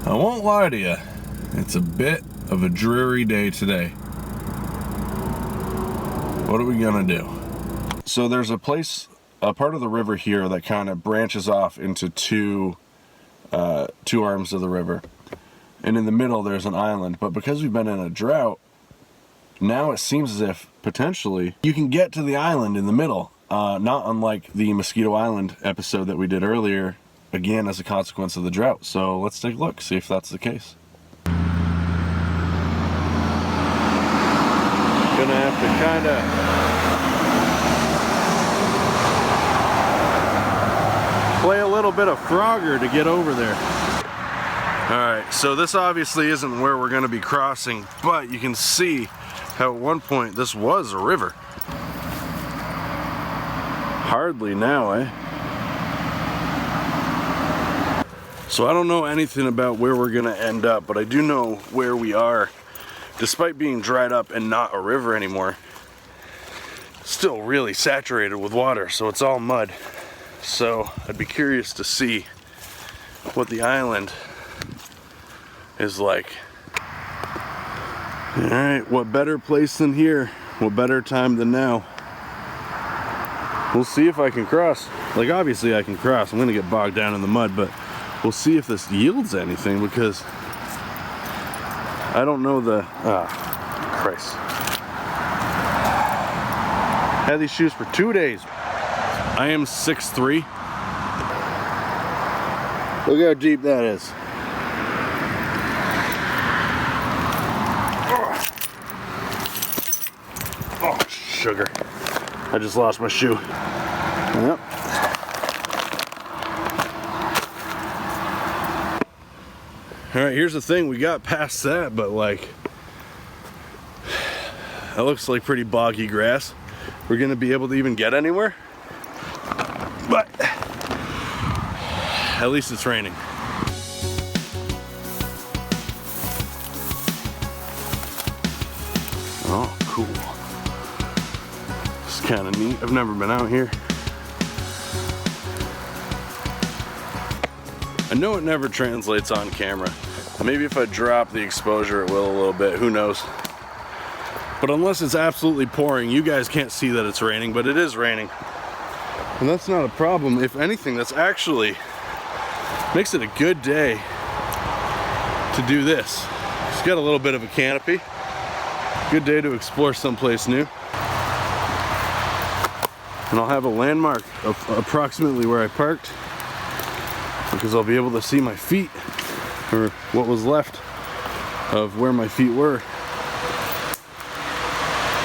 I won't lie to you, it's a bit of a dreary day today. What are we gonna do? So there's a part of the river here that kind of branches off into two arms of the river. And in the middle there's an island, but because we've been in a drought, now it seems as if potentially you can get to the island in the middle, not unlike the Mosquito Island episode that we did earlier, again as a consequence of the drought. So let's take a look, see if that's the case. Gonna have to kind of play a little bit of Frogger to get over there. Alright, so this obviously isn't where we're going to be crossing, but you can see how at one point this was a river. Hardly now, eh? So I don't know anything about where we're going to end up, but I do know where we are. Despite being dried up and not a river anymore, still really saturated with water, so it's all mud. So I'd be curious to see what the island is like. Alright, what better place than here? What better time than now? We'll see if I can cross. Like, obviously I can cross. I'm gonna get bogged down in the mud, but we'll see if this yields anything, because I don't know the... Christ. Had these shoes for 2 days. I am 6'3". Look how deep that is. Oh, sugar. I just lost my shoe. Yep. Alright, here's the thing. We got past that, but like, that looks like pretty boggy grass. We're gonna be able to even get anywhere? But at least it's raining. Oh, cool. It's kind of neat. I've never been out here. I know it never translates on camera. Maybe if I drop the exposure it will a little bit, who knows. But unless it's absolutely pouring, you guys can't see that it's raining, but it is raining. And that's not a problem. If anything, that's actually makes it a good day to do this. It's got a little bit of a canopy. Good day to explore someplace new. And I'll have a landmark of approximately where I parked, because I'll be able to see my feet, or what was left of where my feet were,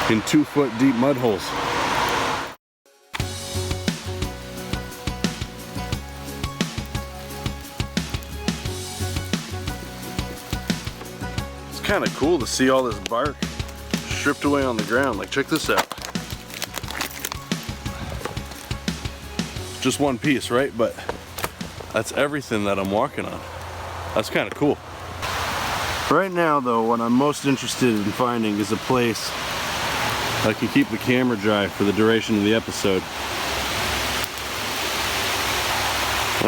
in 2-foot deep mud holes. It's kind of cool to see all this bark stripped away on the ground. Like, check this out. Just one piece, right? But that's everything that I'm walking on. That's kind of cool. Right now though, what I'm most interested in finding is a place I can keep the camera dry for the duration of the episode.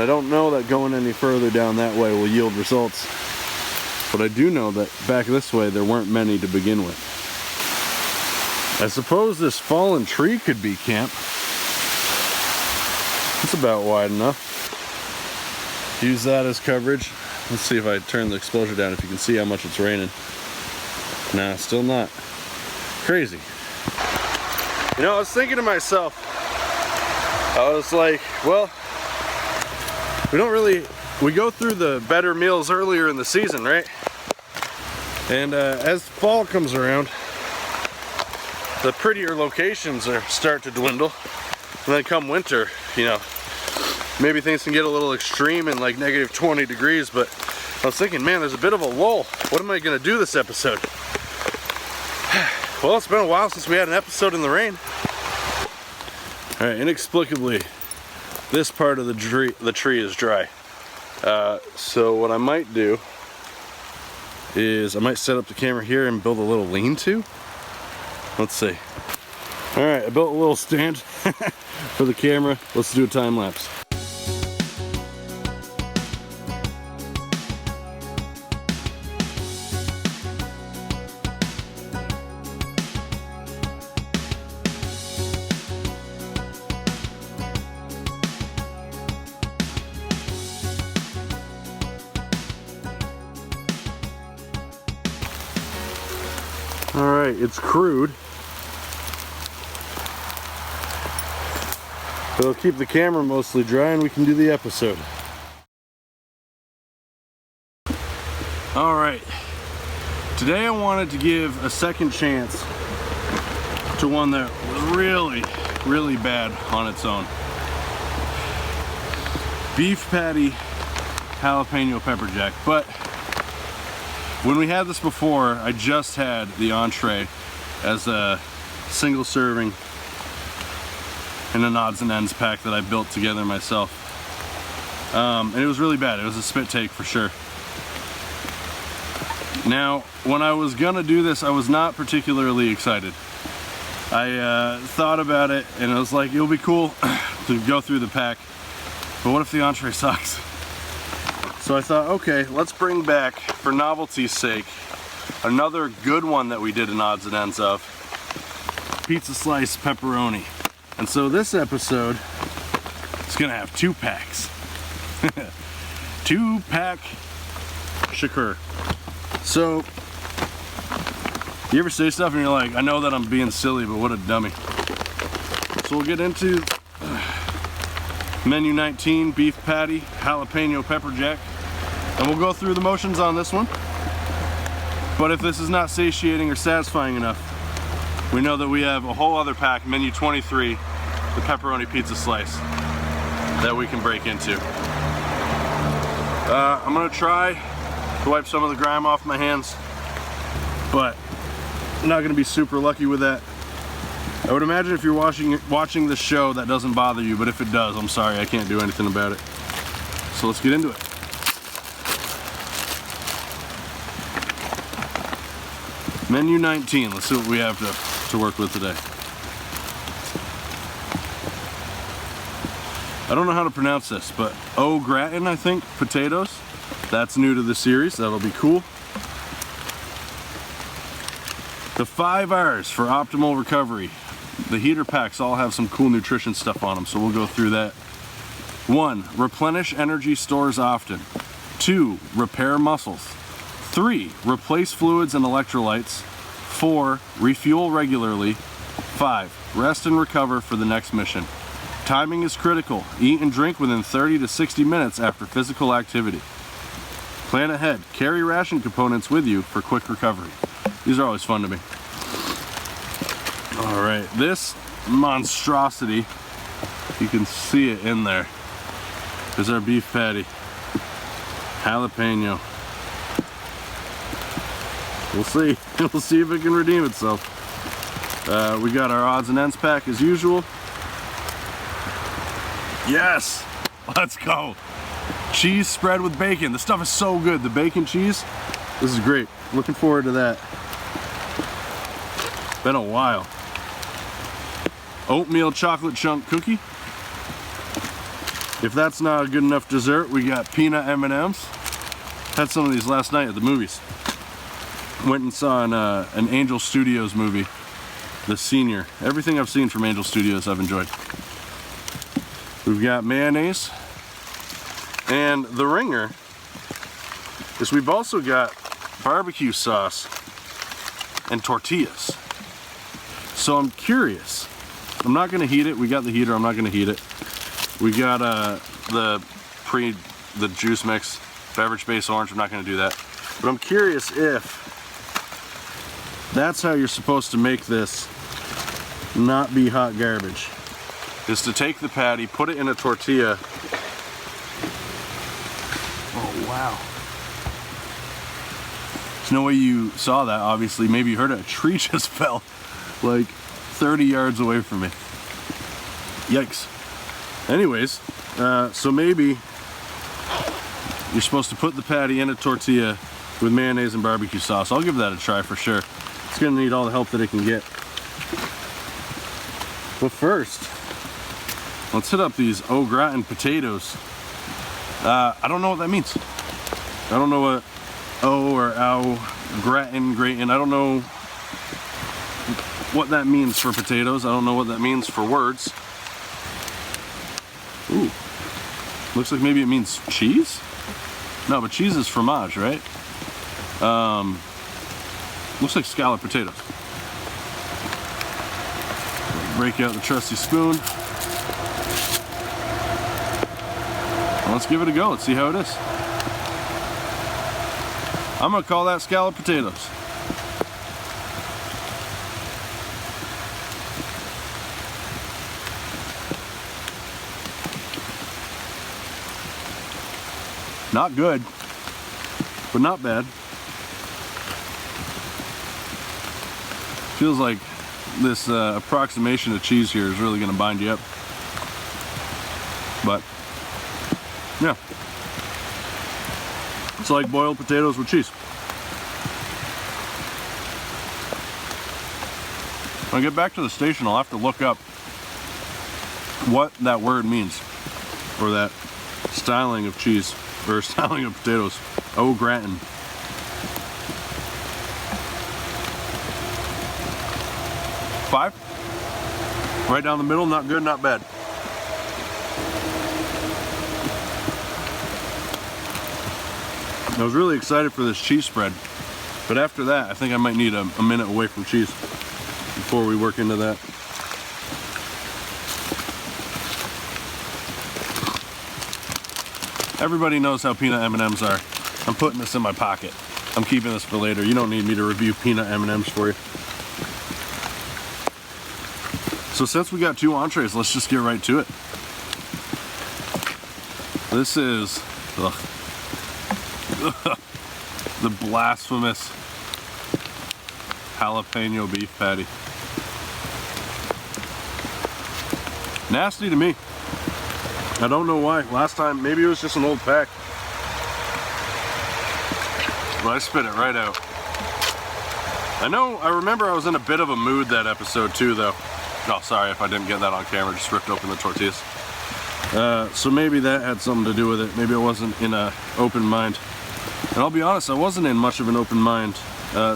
I don't know that going any further down that way will yield results, but I do know that back this way there weren't many to begin with. I suppose this fallen tree could be camp. It's about wide enough. Use that as coverage. Let's see if I turn the exposure down, if you can see how much it's raining. Nah, still not. Crazy. You know, I was thinking to myself, I was like, well, we go through the better meals earlier in the season, right? And as fall comes around, the prettier locations start to dwindle. And then come winter, you know, maybe things can get a little extreme in like negative 20 degrees, but I was thinking, man, there's a bit of a lull. What am I gonna do this episode? Well, it's been a while since we had an episode in the rain. All right, inexplicably, this part of the tree is dry. So what I might do is I might set up the camera here and build a little lean-to. Let's see. All right, I built a little stand for the camera. Let's do a time lapse. Alright, it's crude. But it'll keep the camera mostly dry and we can do the episode. Alright. Today I wanted to give a second chance to one that was really bad on its own. Beef patty jalapeno pepper jack. But when we had this before, I just had the entree as a single serving in an odds and ends pack that I built together myself. And it was really bad. It was a spit take for sure. Now, when I was gonna do this, I was not particularly excited. I thought about it and I was like, it'll be cool to go through the pack, but what if the entree sucks? So I thought, okay, let's bring back, for novelty's sake, another good one that we did in odds and ends of, pizza slice pepperoni. And so this episode is gonna have 2 packs. 2-pack shakur. So, you ever say stuff and you're like, I know that I'm being silly, but what a dummy. So we'll get into menu 19, beef patty, jalapeno pepper jack, and we'll go through the motions on this one. But if this is not satiating or satisfying enough, we know that we have a whole other pack, menu 23, the pepperoni pizza slice, that we can break into. I'm gonna try to wipe some of the grime off my hands, but I'm not gonna be super lucky with that. I would imagine if you're watching this show that doesn't bother you, but if it does, I'm sorry, I can't do anything about it. So let's get into it. Menu 19, let's see what we have to work with today. I don't know how to pronounce this, but au gratin, I think, potatoes. That's new to the series, that'll be cool. The 5 R's for optimal recovery. The heater packs all have some cool nutrition stuff on them, so we'll go through that. 1, replenish energy stores often. 2, repair muscles. 3, replace fluids and electrolytes. 4, refuel regularly. 5, rest and recover for the next mission. Timing is critical. Eat and drink within 30 to 60 minutes after physical activity. Plan ahead. Carry ration components with you for quick recovery. These are always fun to me. All right, this monstrosity, you can see it in there, is our beef patty. Jalapeno. We'll see. We'll see if it can redeem itself. We got our odds and ends pack as usual. Yes! Let's go! Cheese spread with bacon. This stuff is so good. The bacon cheese, this is great. Looking forward to that. Been a while. Oatmeal chocolate chunk cookie. If that's not a good enough dessert, we got peanut M&Ms. Had some of these last night at the movies. Went and saw an Angel Studios movie, The Senior. Everything I've seen from Angel Studios I've enjoyed. We've got mayonnaise. And the ringer is we've also got barbecue sauce and tortillas. So I'm curious. I'm not gonna heat it. We got the heater, I'm not gonna heat it. We got the juice mix, beverage base orange, I'm not gonna do that. But I'm curious if that's how you're supposed to make this not be hot garbage. Is to take the patty, put it in a tortilla. Oh wow. There's no way you saw that, obviously. Maybe you heard it. A tree just fell like 30 yards away from me. Yikes. Anyways, so maybe you're supposed to put the patty in a tortilla with mayonnaise and barbecue sauce. I'll give that a try for sure. It's gonna need all the help that it can get. But first, let's hit up these au gratin potatoes. I don't know what that means. I don't know what au or gratin, I don't know what that means for potatoes. I don't know what that means for words. Ooh, looks like maybe it means cheese? No, but cheese is fromage, right? Looks like scalloped potatoes. break out the trusty spoon. Let's give it a go. Let's see how it is. I'm gonna call that scalloped potatoes. Not good, but not bad. Feels like this approximation of cheese here is really gonna bind you up. But yeah, it's like boiled potatoes with cheese. When I get back to the station, I'll have to look up what that word means, or that styling of cheese, or styling of potatoes. Au gratin. Five? Right down the middle, not good, not bad. I was really excited for this cheese spread, but after that, I think I might need a minute away from cheese before we work into that. Everybody knows how peanut M&Ms are. I'm putting this in my pocket. I'm keeping this for later. You don't need me to review peanut M&Ms for you. So since we got 2 entrees, let's just get right to it. This is the blasphemous jalapeno beef patty. Nasty to me. I don't know why. Last time, maybe it was just an old pack. But I spit it right out. I remember I was in a bit of a mood that episode too, though. Oh, sorry if I didn't get that on camera, just ripped open the tortillas. So maybe that had something to do with it. Maybe I wasn't in an open mind. And I'll be honest, I wasn't in much of an open mind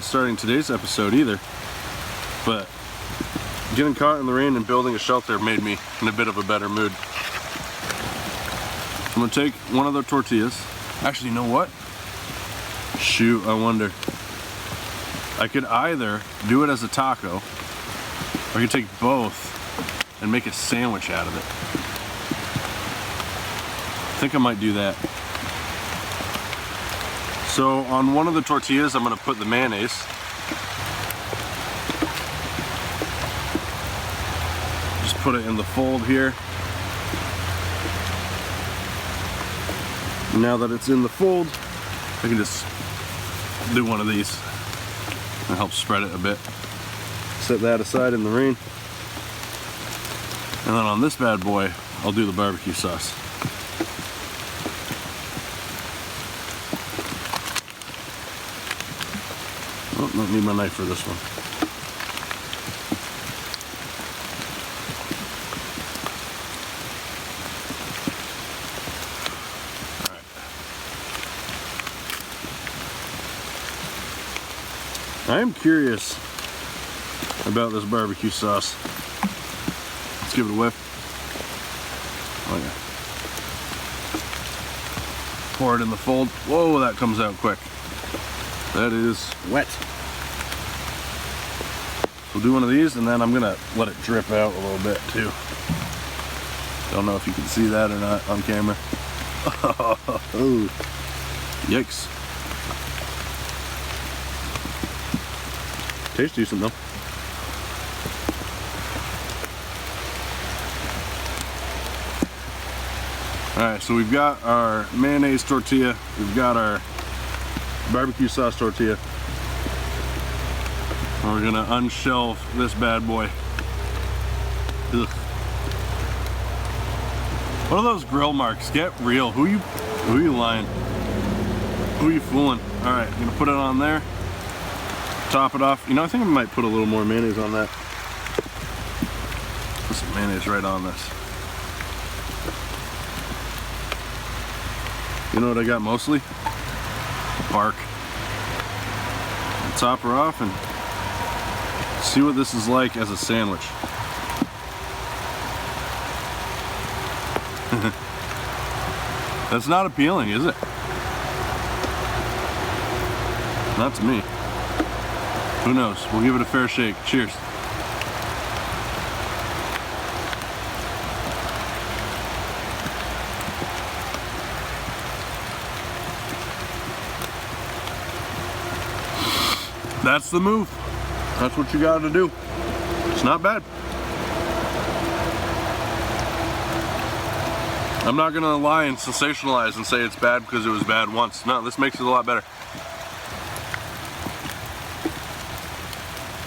starting today's episode either. But getting caught in the rain and building a shelter made me in a bit of a better mood. I'm gonna take one of the tortillas. Actually, you know what? Shoot, I wonder. I could either do it as a taco, or I could take both and make a sandwich out of it. I think I might do that. So on one of the tortillas, I'm gonna put the mayonnaise. Just put it in the fold here. Now that it's in the fold, I can just do one of these and help spread it a bit. Set that aside in the rain. And then on this bad boy, I'll do the barbecue sauce. Oh, don't need my knife for this one. I am curious about this barbecue sauce. Let's give it a whiff. Oh yeah. Pour it in the fold. Whoa, that comes out quick. That is wet. We'll do one of these and then I'm gonna let it drip out a little bit too. Don't know if you can see that or not on camera. Oh, yikes. Tastes decent though. Alright, so we've got our mayonnaise tortilla, we've got our barbecue sauce tortilla. And we're gonna unshelve this bad boy. Ugh. What are those grill marks? Get real. Who you lying? Who you fooling? Alright, I'm gonna put it on there. Top it off. You know, I think I might put a little more mayonnaise on that. Put some mayonnaise right on this. You know what I got mostly? Bark. I'll top her off and see what this is like as a sandwich. That's not appealing, is it? Not to me. Who knows? We'll give it a fair shake. Cheers. that's the move. That's what you gotta do. It's not bad. I'm not gonna lie and sensationalize and say it's bad because it was bad once. No, this makes it a lot better.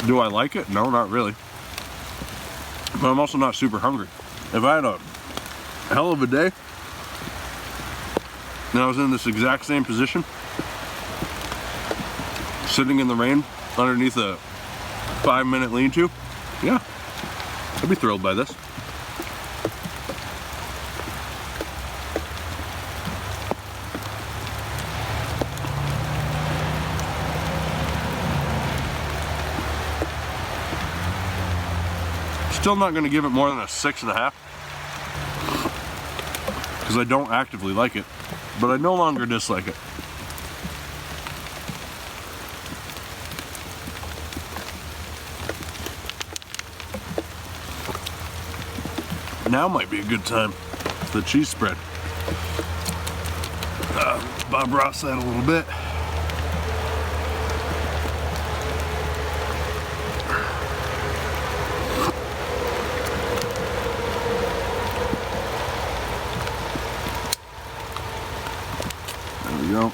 Do I like it? No, not really. But I'm also not super hungry. If I had a hell of a day and I was in this exact same position, sitting in the rain underneath a 5-minute lean-to, yeah, I'd be thrilled by this. Still not going to give it more than a 6.5 because I don't actively like it, but I no longer dislike it. Now might be a good time for the cheese spread. Bob Ross that a little bit. There we go.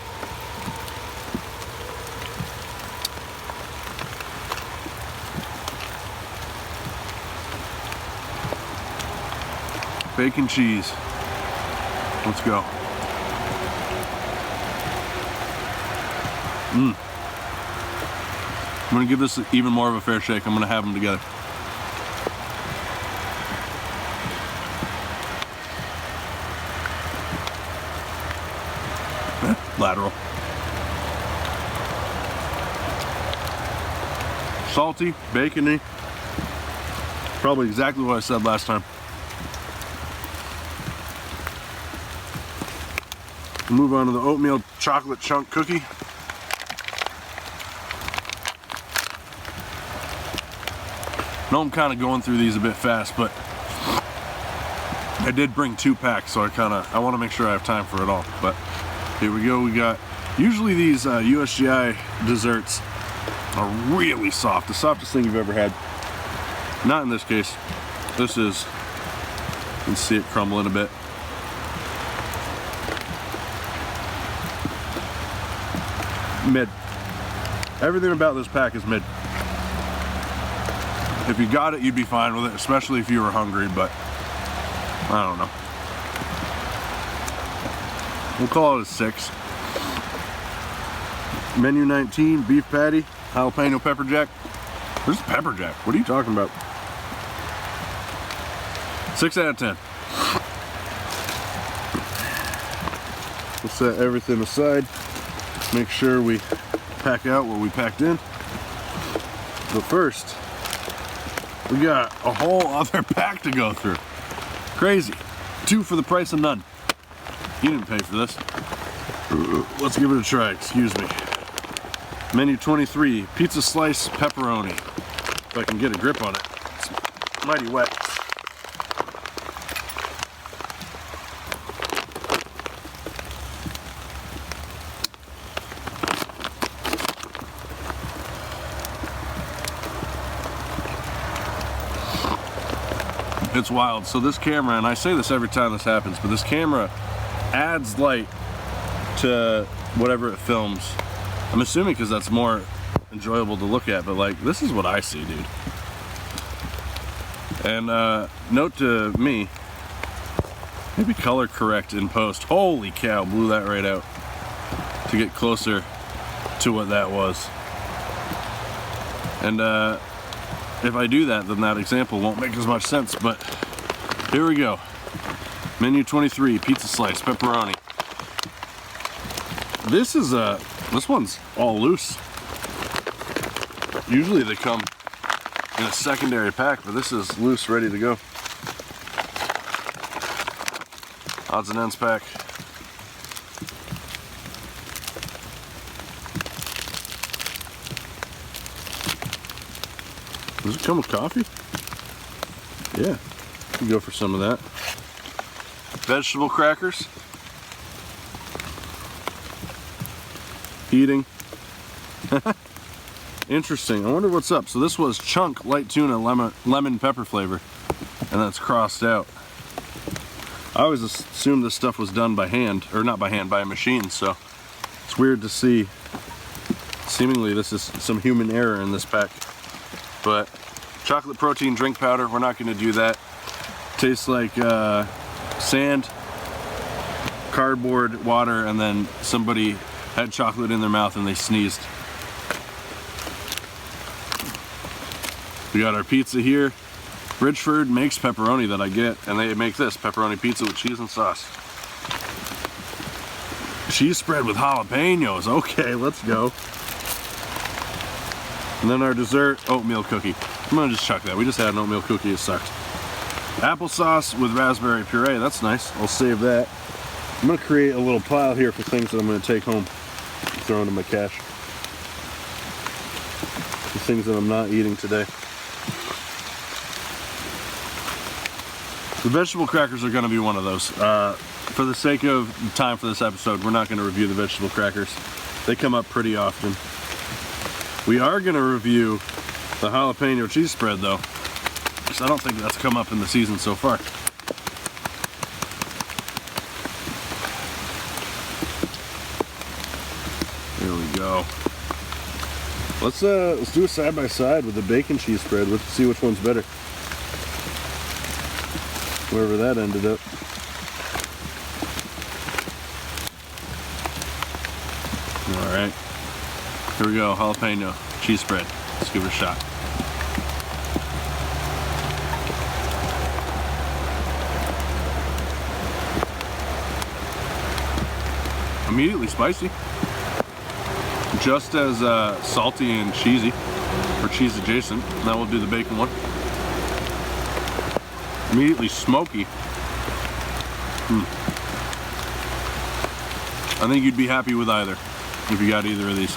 Bacon cheese. Let's go. I'm gonna give this even more of a fair shake. I'm gonna have them together. Lateral. Salty, bacony. Probably exactly what I said last time. Move on to the oatmeal chocolate chunk cookie. I know I'm kind of going through these a bit fast, but I did bring 2 packs, so I want to make sure I have time for it all. But here we go. We got, usually these USGI desserts are really soft, the softest thing you've ever had. Not in this case. This is, you can see it crumbling a bit. Mid. Everything about this pack is mid. If you got it, you'd be fine with it, especially if you were hungry, but I don't know. We'll call it a 6. Menu 19, beef patty, jalapeno pepper jack. Where's the pepper jack? What are you talking about? 6 out of 10. We'll set everything aside. Make sure we pack out what we packed in. But first, we got a whole other pack to go through. Crazy. 2 for the price of none. You didn't pay for this. Let's give it a try, excuse me. Menu 23, pizza slice pepperoni. If I can get a grip on it. It's mighty wet. It's wild. So this camera, and I say this every time this happens, but this camera adds light to whatever it films. I'm assuming because that's more enjoyable to look at, but like, this is what I see, dude. And note to me, maybe color correct in post. Holy cow, blew that right out to get closer to what that was. And if I do that, then that example won't make as much sense, but here we go. Menu 23, pizza slice, pepperoni. This one's all loose. Usually they come in a secondary pack, but this is loose, ready to go. Odds and ends pack. Does it come with coffee? Yeah, we can go for some of that. Vegetable crackers. Heating. Interesting. I wonder what's up. So this was chunk light tuna lemon pepper flavor, and that's crossed out. I always assumed this stuff was done by hand, or not by hand, by a machine, so it's weird to see. Seemingly this is some human error in this pack. But chocolate protein drink powder, we're not going to do that. Tastes like sand, cardboard, water, and then somebody had chocolate in their mouth and they sneezed. We got our pizza here. Bridgeford makes pepperoni that I get, and they make this pepperoni pizza with cheese and sauce. Cheese spread with jalapenos. Okay, let's go. And then our dessert, oatmeal cookie. I'm gonna just chuck that. We just had an oatmeal cookie, it sucked. Applesauce with raspberry puree, that's nice. I'll save that. I'm gonna create a little pile here for things that I'm gonna take home, throw into my cache. The things that I'm not eating today. The vegetable crackers are gonna be one of those. For the sake of time for this episode, we're not gonna review the vegetable crackers. They come up pretty often. We are gonna review the jalapeno cheese spread though, because I don't think that's come up in the season so far. There we go. Let's do a side by side with the bacon cheese spread. Let's see which one's better. Wherever that ended up. All right, here we go. Jalapeno cheese spread. Let's give it a shot. Immediately spicy. Just as salty and cheesy, or cheese adjacent. Now we'll do the bacon one. Immediately smoky. I think you'd be happy with either if you got either of these.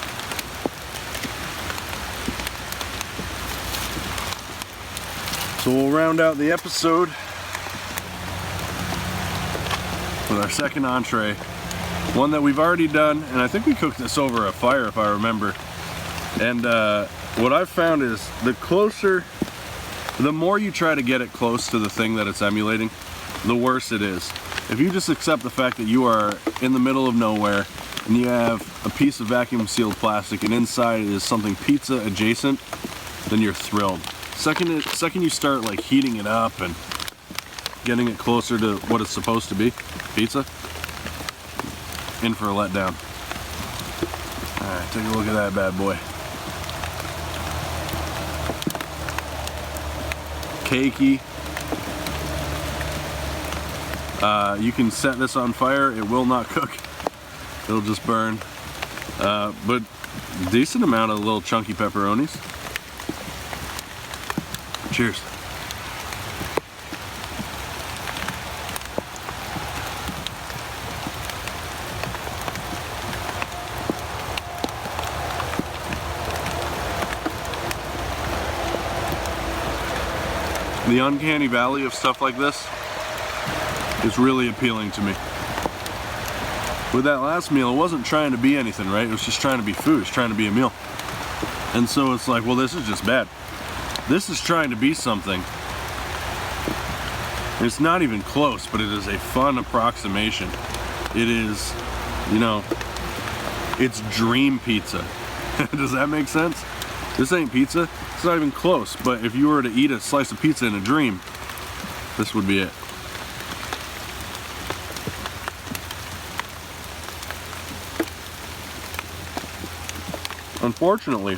So we'll round out the episode with our second entree. One that we've already done, and I think we cooked this over a fire if I remember. And what I've found is the more you try to get it close to the thing that it's emulating, the worse it is. If you just accept the fact that you are in the middle of nowhere and you have a piece of vacuum sealed plastic and inside is something pizza adjacent, then you're thrilled. Second you start like heating it up and getting it closer to what it's supposed to be, pizza, in for a letdown. Alright, take a look at that bad boy. Cakey. You can set this on fire, it will not cook. It'll just burn. But decent amount of little chunky pepperonis. Cheers. The uncanny valley of stuff like this is really appealing to me. With that last meal, it wasn't trying to be anything, right? It was just trying to be food. It was trying to be a meal. And so it's like, well, this is just bad. This is trying to be something. It's not even close, but it is a fun approximation. It is, you know, it's dream pizza. Does that make sense? This ain't pizza. It's not even close, but if you were to eat a slice of pizza in a dream, this would be it. Unfortunately,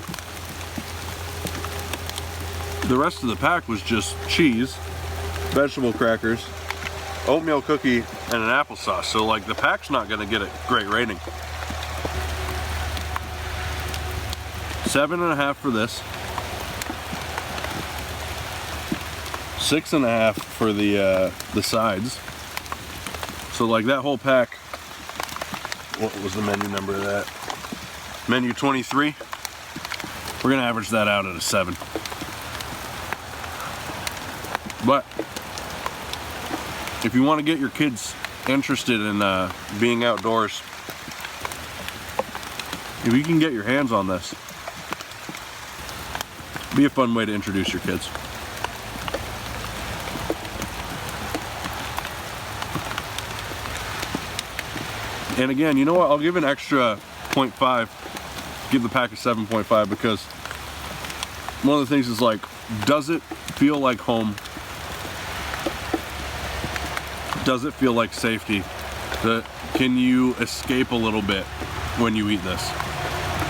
the rest of the pack was just cheese, vegetable crackers, oatmeal cookie, and an applesauce. So like the pack's not gonna get a great rating. 7.5 for this. 6.5 for the sides. So like that whole pack, what was the menu number of that? Menu 23. We're gonna average that out at a 7. But if you want to get your kids interested in being outdoors, if you can get your hands on this, Be a fun way to introduce your kids. And again, you know what? I'll give an extra 0.5, give the pack a 7.5, because one of the things is like, does it feel like home? Does it feel like safety? Can you escape a little bit when you eat this?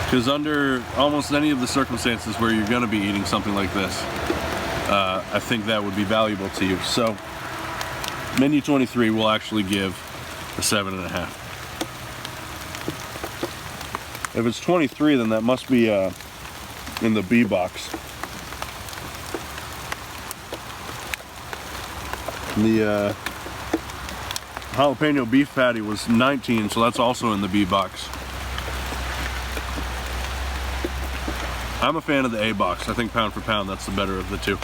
Because under almost any of the circumstances where you're going to be eating something like this, I think that would be valuable to you. So menu 23 will actually give a 7.5. If it's 23, then that must be in the B box. The jalapeno beef patty was 19, so that's also in the B box. I'm a fan of the A box. I think pound for pound, that's the better of the two.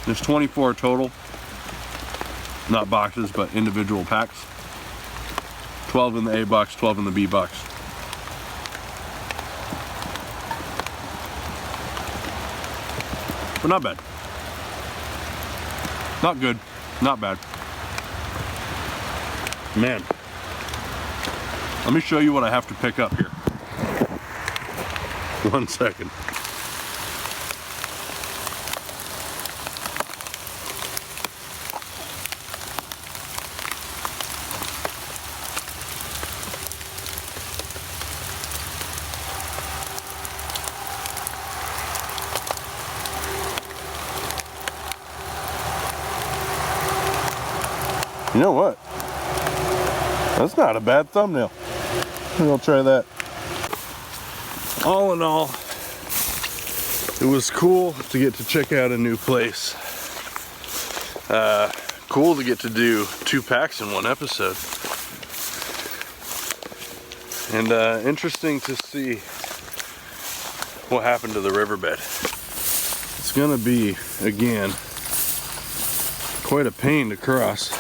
There's 24 total, not boxes, but individual packs. 12 in the A box, 12 in the B box. But not bad. Not good, not bad. Man, let me show you what I have to pick up here. 1 second. You know what? That's not a bad thumbnail. Maybe I'll try that. All in all, it was cool to get to check out a new place. Cool to get to do 2 packs in one episode. And interesting to see what happened to the riverbed. It's gonna be, again, quite a pain to cross.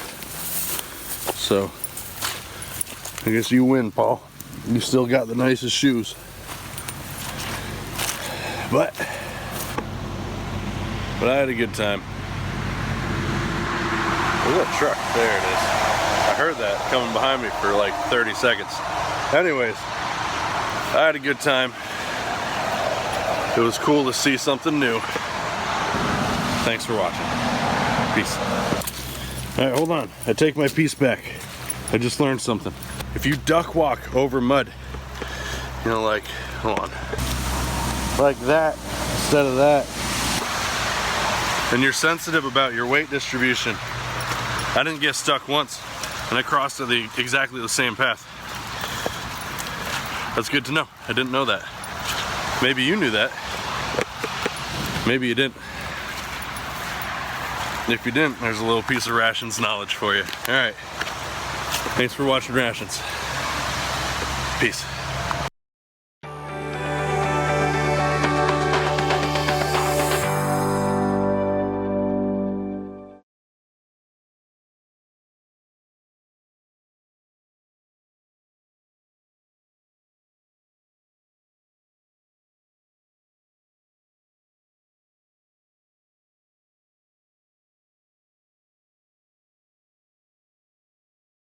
So, I guess you win, Paul. You still got the nicest shoes. But I had a good time. Look at that truck. There it is. I heard that coming behind me for like 30 seconds. Anyways, I had a good time. It was cool to see something new. Thanks for watching. Peace. All right, hold on. I take my piece back. I just learned something. If you duck walk over mud, you know, like, hold on, like that instead of that, and you're sensitive about your weight distribution. I didn't get stuck once, and I crossed at exactly the same path. That's good to know. I didn't know that. Maybe you knew that. Maybe you didn't. If you didn't, there's a little piece of Rations knowledge for you. All right. Thanks for watching Rations. Peace.